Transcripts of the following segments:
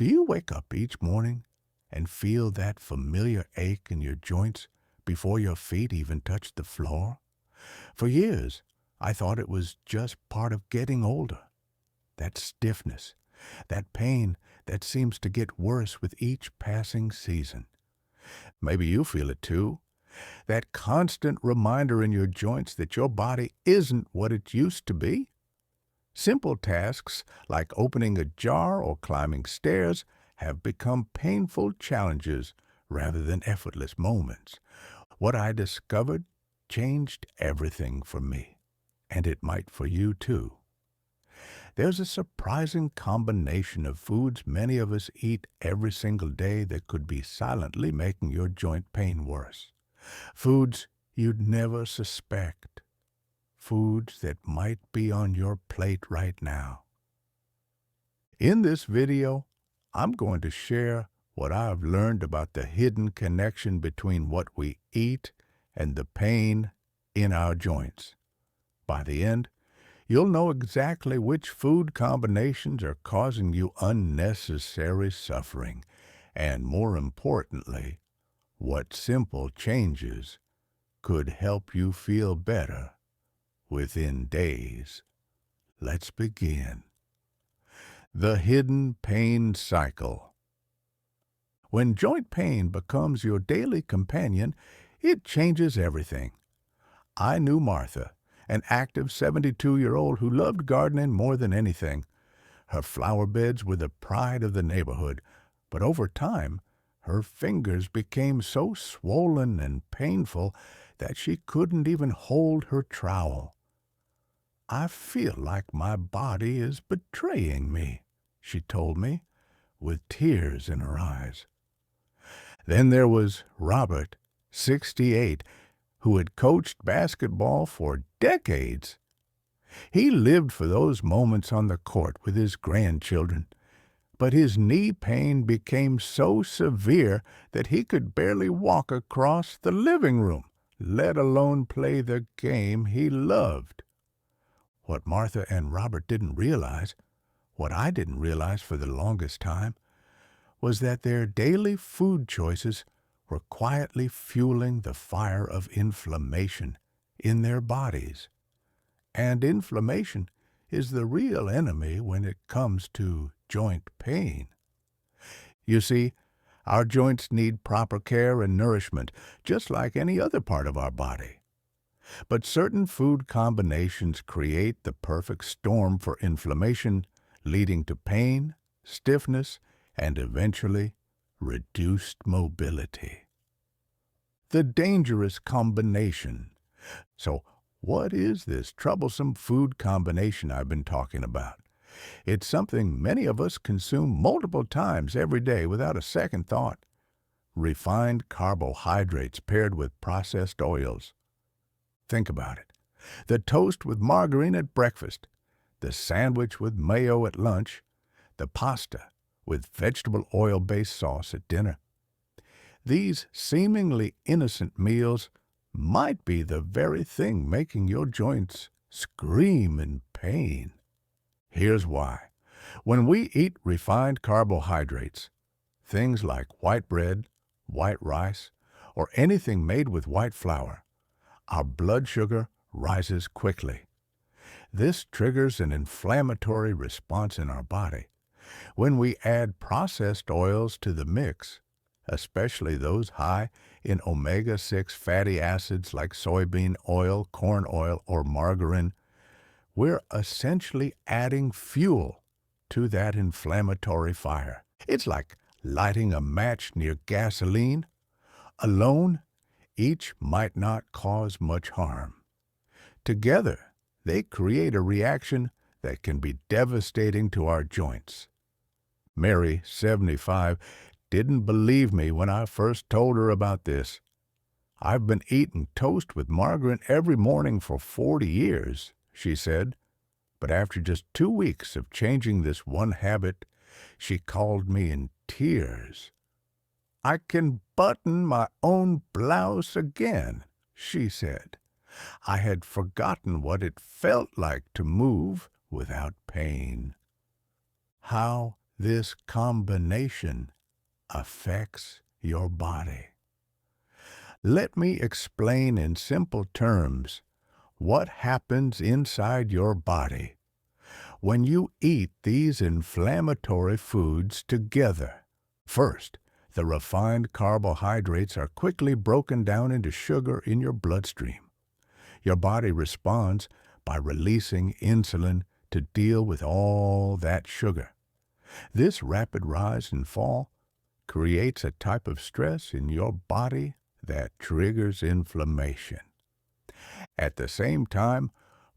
Do you wake up each morning and feel that familiar ache in your joints before your feet even touch the floor? For years, I thought it was just part of getting older. That stiffness, that pain that seems to get worse with each passing season. Maybe you feel it too. That constant reminder in your joints that your body isn't what it used to be. Simple tasks like opening a jar or climbing stairs have become painful challenges rather than effortless moments. What I discovered changed everything for me, and it might for you too. There's a surprising combination of foods many of us eat every single day that could be silently making your joint pain worse. Foods you'd never suspect. Foods that might be on your plate right now. In this video, I'm going to share what I've learned about the hidden connection between what we eat and the pain in our joints. By the end, you'll know exactly which food combinations are causing you unnecessary suffering, and more importantly, what simple changes could help you feel better within days. Let's begin. The hidden pain cycle. When joint pain becomes your daily companion, it changes everything. I knew Martha, an active 72-year-old who loved gardening more than anything. Her flower beds were the pride of the neighborhood, but over time, her fingers became so swollen and painful that she couldn't even hold her trowel. "I feel like my body is betraying me," she told me, with tears in her eyes. Then there was Robert, 68, who had coached basketball for decades. He lived for those moments on the court with his grandchildren, but his knee pain became so severe that he could barely walk across the living room, let alone play the game he loved. What Martha and Robert didn't realize, what I didn't realize for the longest time, was that their daily food choices were quietly fueling the fire of inflammation in their bodies. And inflammation is the real enemy when it comes to joint pain. You see, our joints need proper care and nourishment, just like any other part of our body. But certain food combinations create the perfect storm for inflammation, leading to pain, stiffness, and eventually reduced mobility. The dangerous combination. So, what is this troublesome food combination I've been talking about? It's something many of us consume multiple times every day without a second thought. Refined carbohydrates paired with processed oils. Think about it. The toast with margarine at breakfast, the sandwich with mayo at lunch, the pasta with vegetable oil-based sauce at dinner. These seemingly innocent meals might be the very thing making your joints scream in pain. Here's why. When we eat refined carbohydrates, things like white bread, white rice, or anything made with white flour, our blood sugar rises quickly. This triggers an inflammatory response in our body. When we add processed oils to the mix, especially those high in omega-6 fatty acids like soybean oil, corn oil, or margarine, we're essentially adding fuel to that inflammatory fire. It's like lighting a match near gasoline. Alone, each might not cause much harm. Together, they create a reaction that can be devastating to our joints. Mary, 75, didn't believe me when I first told her about this. "I've been eating toast with margarine every morning for 40 years, she said. But after just 2 weeks of changing this one habit, she called me in tears. "I can button my own blouse again," she said. "I had forgotten what it felt like to move without pain." How this combination affects your body. Let me explain in simple terms what happens inside your body when you eat these inflammatory foods together. First, the refined carbohydrates are quickly broken down into sugar in your bloodstream. Your body responds by releasing insulin to deal with all that sugar. This rapid rise and fall creates a type of stress in your body that triggers inflammation. At the same time,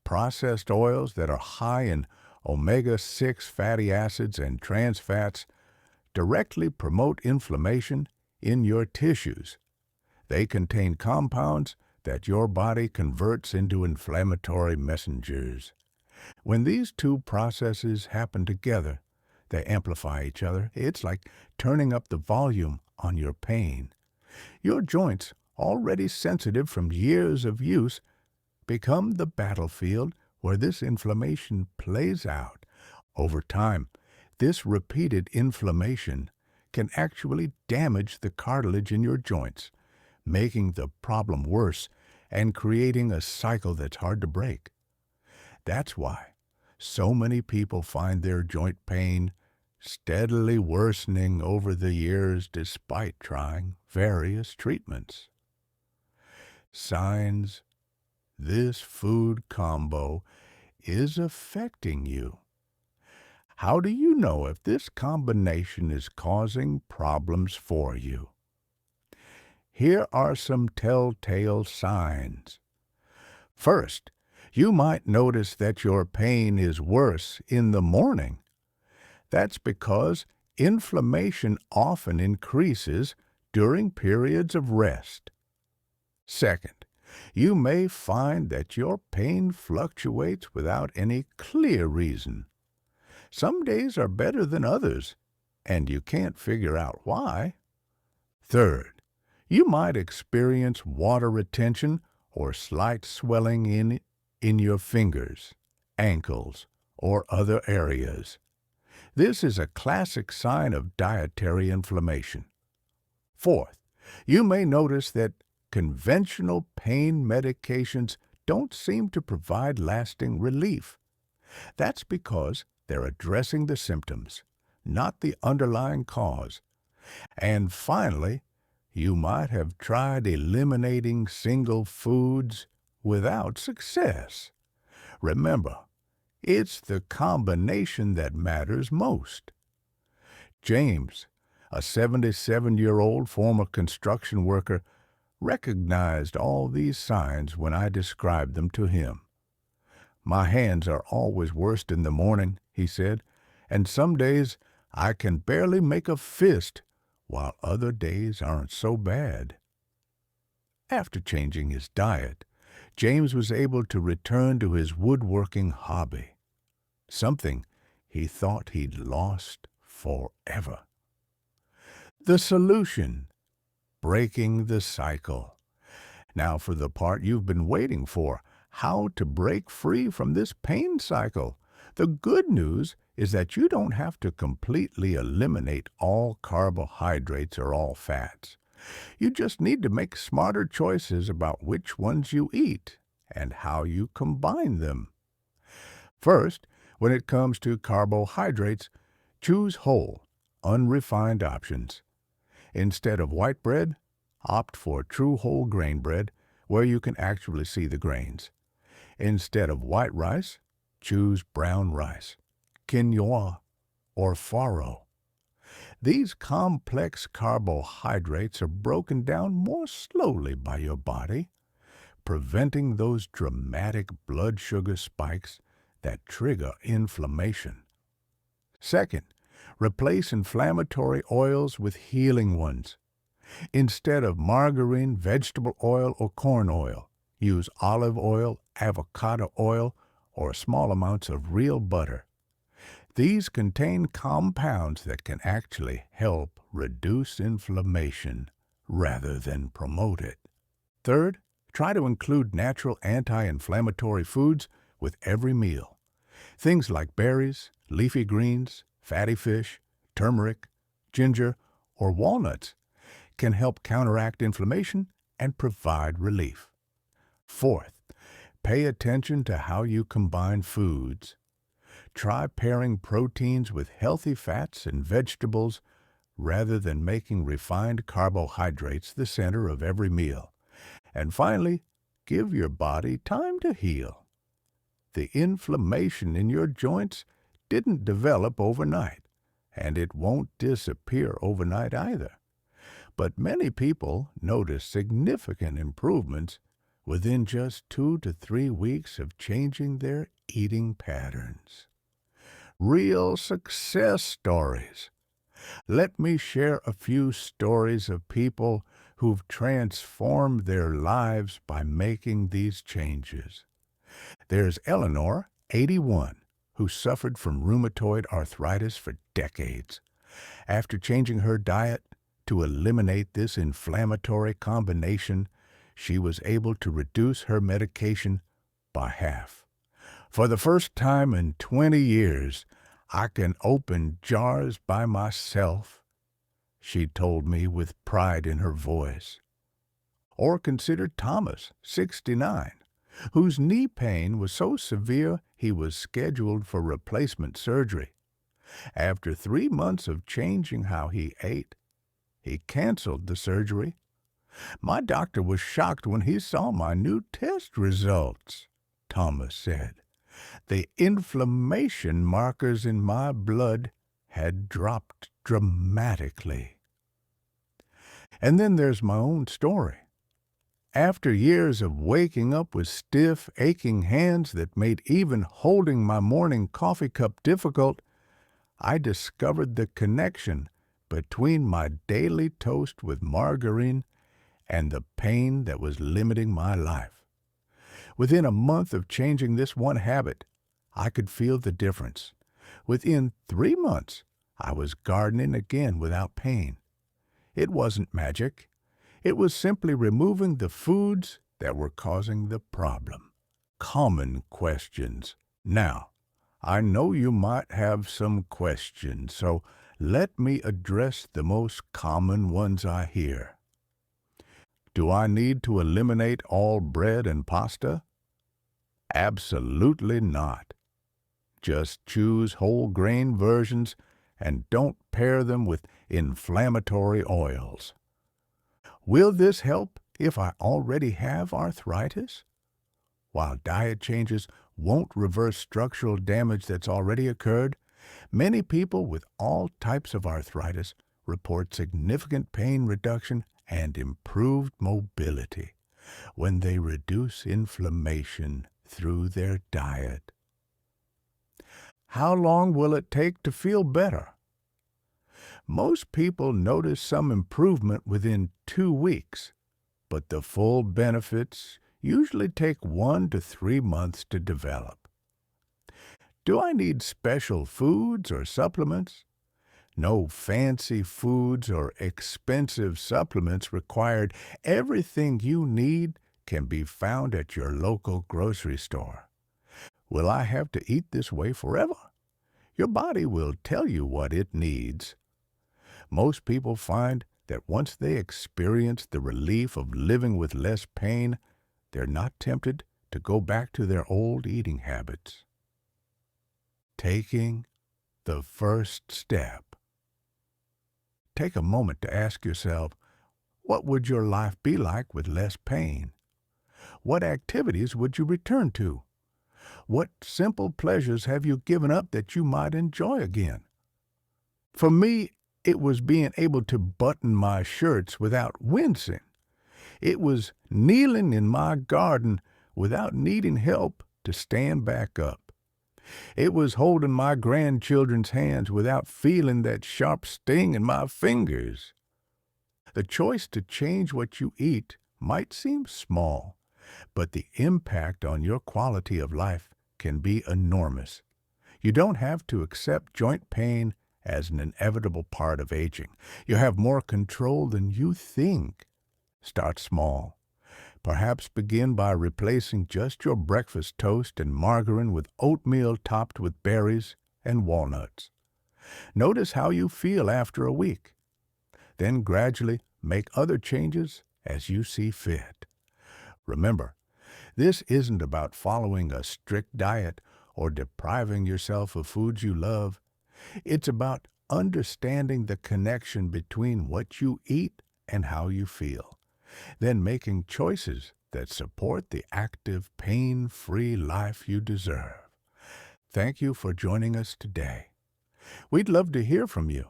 processed oils that are high in omega-6 fatty acids and trans fats directly promote inflammation in your tissues. They contain compounds that your body converts into inflammatory messengers. When these two processes happen together, they amplify each other. It's like turning up the volume on your pain. Your joints, already sensitive from years of use, become the battlefield where this inflammation plays out. Over time, this repeated inflammation can actually damage the cartilage in your joints, making the problem worse and creating a cycle that's hard to break. That's why so many people find their joint pain steadily worsening over the years despite trying various treatments. Signs this food combo is affecting you. How do you know if this combination is causing problems for you? Here are some telltale signs. First, you might notice that your pain is worse in the morning. That's because inflammation often increases during periods of rest. Second, you may find that your pain fluctuates without any clear reason. Some days are better than others, and you can't figure out why. Third, you might experience water retention or slight swelling in your fingers, ankles, or other areas. This is a classic sign of dietary inflammation. Fourth, you may notice that conventional pain medications don't seem to provide lasting relief. That's because they're addressing the symptoms, not the underlying cause. And finally, you might have tried eliminating single foods without success. Remember, it's the combination that matters most. James, a 77-year-old former construction worker, recognized all these signs when I described them to him. My hands are always worst in the morning, he said, and some days I can barely make a fist, while other days aren't so bad. After changing his diet, James was able to return to his woodworking hobby, something he thought he'd lost forever. The solution: breaking the cycle. Now for the part you've been waiting for, how to break free from this pain cycle. The good news is that you don't have to completely eliminate all carbohydrates or all fats. You just need to make smarter choices about which ones you eat and how you combine them. First, when it comes to carbohydrates, choose whole, unrefined options. Instead of white bread, opt for true whole grain bread where you can actually see the grains. Instead of white rice, choose brown rice, quinoa, or farro. These complex carbohydrates are broken down more slowly by your body, preventing those dramatic blood sugar spikes that trigger inflammation. Second, replace inflammatory oils with healing ones. Instead of margarine, vegetable oil, or corn oil, use olive oil, avocado oil, or small amounts of real butter. These contain compounds that can actually help reduce inflammation rather than promote it. Third, try to include natural anti-inflammatory foods with every meal. Things like berries, leafy greens, fatty fish, turmeric, ginger, or walnuts can help counteract inflammation and provide relief. Fourth, pay attention to how you combine foods. Try pairing proteins with healthy fats and vegetables rather than making refined carbohydrates the center of every meal. And finally, give your body time to heal. The inflammation in your joints didn't develop overnight, and it won't disappear overnight either. But many people notice significant improvements within just 2 to 3 weeks of changing their eating patterns. Real success stories. Let me share a few stories of people who've transformed their lives by making these changes. There's Eleanor, 81, who suffered from rheumatoid arthritis for decades. After changing her diet to eliminate this inflammatory combination, she was able to reduce her medication by half. For the first time in 20 years, I can open jars by myself, she told me with pride in her voice. Or consider Thomas, 69, whose knee pain was so severe he was scheduled for replacement surgery. After 3 months of changing how he ate, he canceled the surgery. My doctor was shocked when he saw my new test results, Thomas said. The inflammation markers in my blood had dropped dramatically. And then there's my own story. After years of waking up with stiff, aching hands that made even holding my morning coffee cup difficult, I discovered the connection between my daily toast with margarine and the pain that was limiting my life. Within a month of changing this one habit, I could feel the difference. Within 3 months, I was gardening again without pain. It wasn't magic. It was simply removing the foods that were causing the problem. Common questions. Now, I know you might have some questions, so let me address the most common ones I hear. Do I need to eliminate all bread and pasta? Absolutely not. Just choose whole grain versions and don't pair them with inflammatory oils. Will this help if I already have arthritis? While diet changes won't reverse structural damage that's already occurred, many people with all types of arthritis report significant pain reduction and improved mobility when they reduce inflammation through their diet. How long will it take to feel better? Most people notice some improvement within 2 weeks, but the full benefits usually take 1 to 3 months to develop. Do I need special foods or supplements? No fancy foods or expensive supplements required. Everything you need can be found at your local grocery store. Will I have to eat this way forever? Your body will tell you what it needs. Most people find that once they experience the relief of living with less pain, they're not tempted to go back to their old eating habits. Taking the first step. Take a moment to ask yourself, what would your life be like with less pain? What activities would you return to? What simple pleasures have you given up that you might enjoy again? For me, it was being able to button my shirts without wincing. It was kneeling in my garden without needing help to stand back up. It was holding my grandchildren's hands without feeling that sharp sting in my fingers. The choice to change what you eat might seem small, but the impact on your quality of life can be enormous. You don't have to accept joint pain as an inevitable part of aging. You have more control than you think. Start small. Perhaps begin by replacing just your breakfast toast and margarine with oatmeal topped with berries and walnuts. Notice how you feel after a week. Then gradually make other changes as you see fit. Remember, this isn't about following a strict diet or depriving yourself of foods you love. It's about understanding the connection between what you eat and how you feel, then making choices that support the active, pain-free life you deserve. Thank you for joining us today. We'd love to hear from you.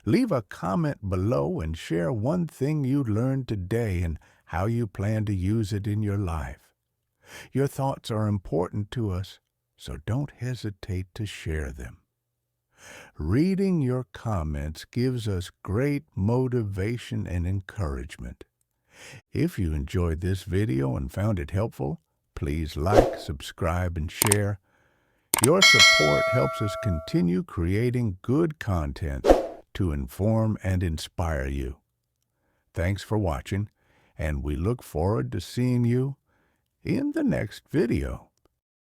Leave a comment below and share one thing you learned today and how you plan to use it in your life. Your thoughts are important to us, so don't hesitate to share them. Reading your comments gives us great motivation and encouragement. If you enjoyed this video and found it helpful, please like, subscribe, and share. Your support helps us continue creating good content to inform and inspire you. Thanks for watching, and we look forward to seeing you in the next video.